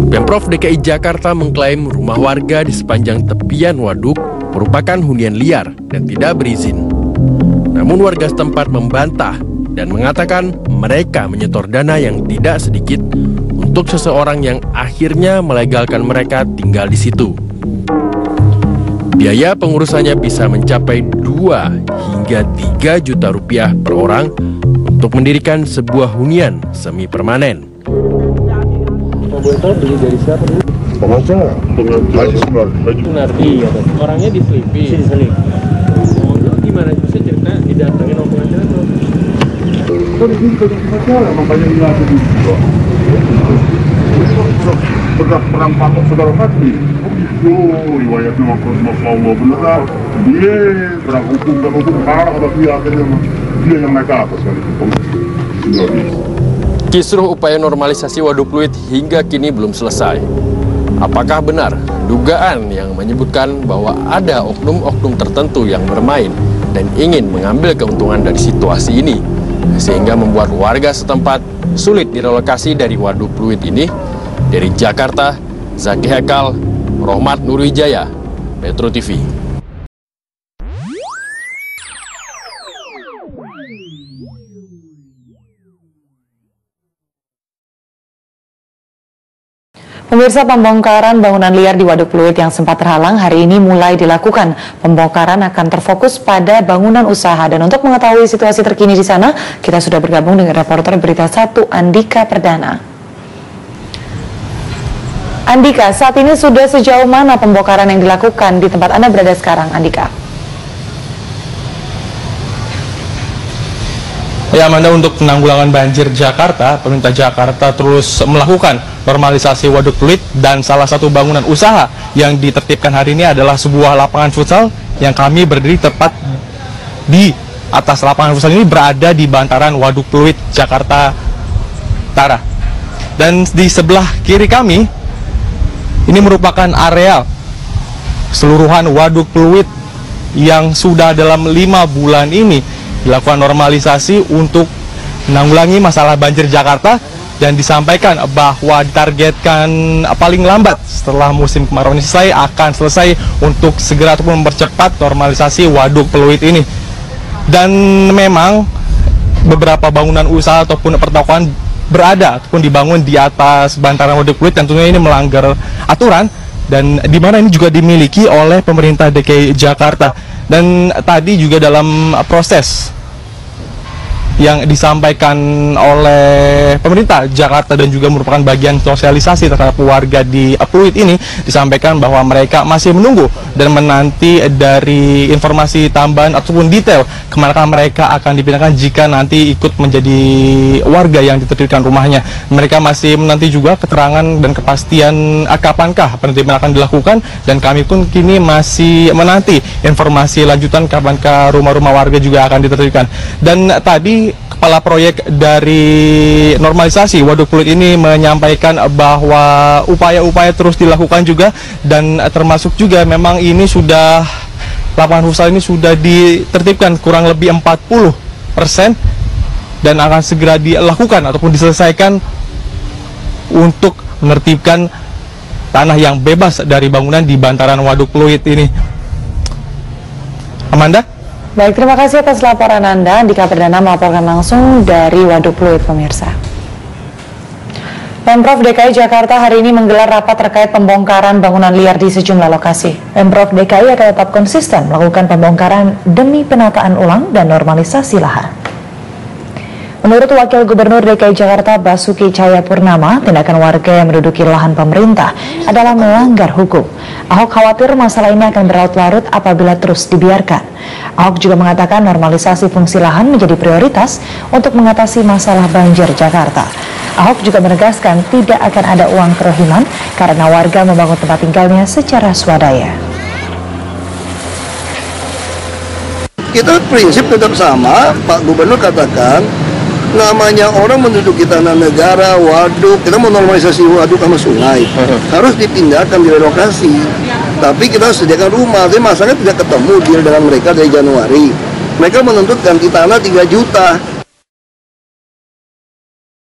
Pemprov DKI Jakarta mengklaim rumah warga di sepanjang tepian waduk merupakan hunian liar dan tidak berizin. Namun warga setempat membantah dan mengatakan mereka menyetor dana yang tidak sedikit untuk seseorang yang akhirnya melegalkan mereka tinggal di situ. Biaya pengurusannya bisa mencapai 2 hingga 3 juta rupiah per orang untuk mendirikan sebuah hunian semi permanen. Beli dari siapa dulu? Pengacara, Haji Sunardi, ya, orangnya diselipin. Oh, lu gimana bisa cerita didatangin orang pengacara tuh? Kok di sini banyak pengacara, makanya nggak juga. Pernah patok saudara mati. Riwayatnya Masya Allah beneran. Dia berang hukum dan hukum parah tapi akhirnya dia yang naik ke atas kali itu. Kisruh upaya normalisasi Waduk Pluit hingga kini belum selesai. Apakah benar dugaan yang menyebutkan bahwa ada oknum-oknum tertentu yang bermain dan ingin mengambil keuntungan dari situasi ini, sehingga membuat warga setempat sulit direlokasi dari Waduk Pluit ini? Dari Jakarta, Zaki Hekal, Rohmat Nurwijaya, Metro TV. Pemirsa, pembongkaran bangunan liar di Waduk Pluit yang sempat terhalang hari ini mulai dilakukan. Pembongkaran akan terfokus pada bangunan usaha, dan untuk mengetahui situasi terkini di sana, kita sudah bergabung dengan reporter Berita 1 Andika Perdana. Andika, saat ini sudah sejauh mana pembongkaran yang dilakukan di tempat Anda berada sekarang, Andika? Ya, Amanda, untuk penanggulangan banjir Jakarta, pemerintah Jakarta terus melakukan normalisasi Waduk Pluit, dan salah satu bangunan usaha yang ditertibkan hari ini adalah sebuah lapangan futsal yang kami berdiri tepat di atas. Lapangan futsal ini berada di bantaran Waduk Pluit, Jakarta Utara. Dan di sebelah kiri kami, ini merupakan area keseluruhan Waduk Pluit yang sudah dalam 5 bulan ini dilakukan normalisasi untuk menanggulangi masalah banjir Jakarta, dan disampaikan bahwa ditargetkan paling lambat setelah musim kemarau ini selesai akan selesai untuk segera ataupun mempercepat normalisasi Waduk Pluit ini. Dan memang beberapa bangunan usaha ataupun pertokoan berada ataupun dibangun di atas bantaran Waduk Pluit, tentunya ini melanggar aturan, dan di mana ini juga dimiliki oleh pemerintah DKI Jakarta. Dan tadi juga dalam proses yang disampaikan oleh pemerintah Jakarta dan juga merupakan bagian sosialisasi terhadap warga di Pluit ini, disampaikan bahwa mereka masih menunggu dan menanti dari informasi tambahan ataupun detail kemana mereka akan dipindahkan jika nanti ikut menjadi warga yang ditertibkan rumahnya. Mereka masih menanti juga keterangan dan kepastian kapankah penerimaan akan dilakukan, dan kami pun kini masih menanti informasi lanjutan kapankah rumah-rumah warga juga akan ditertibkan. Dan tadi kepala proyek dari normalisasi Waduk Pluit ini menyampaikan bahwa upaya-upaya terus dilakukan juga, dan termasuk juga memang ini sudah lapangan futsal ini sudah ditertibkan kurang lebih 40% dan akan segera dilakukan ataupun diselesaikan untuk menertibkan tanah yang bebas dari bangunan di bantaran Waduk Pluit ini. Amanda? Baik, terima kasih atas laporan Anda. Andika Perdana melaporkan langsung dari Waduk Pluit, pemirsa. Pemprov DKI Jakarta hari ini menggelar rapat terkait pembongkaran bangunan liar di sejumlah lokasi. Pemprov DKI akan tetap konsisten melakukan pembongkaran demi penataan ulang dan normalisasi lahan. Menurut Wakil Gubernur DKI Jakarta Basuki Cahayapurnama, tindakan warga yang menduduki lahan pemerintah adalah melanggar hukum. Ahok khawatir masalah ini akan berlarut-larut apabila terus dibiarkan. Ahok juga mengatakan normalisasi fungsi lahan menjadi prioritas untuk mengatasi masalah banjir Jakarta. Ahok juga menegaskan tidak akan ada uang kerohiman karena warga membangun tempat tinggalnya secara swadaya. Kita prinsip tetap sama, Pak Gubernur katakan namanya orang menduduki tanah negara, waduk, kita mau normalisasi waduk sama sungai, harus dipindahkan, direlokasi. Tapi kita sediakan rumah, tapi masalahnya tidak ketemu deal dengan mereka dari Januari. Mereka menuntut ganti tanah 3 juta.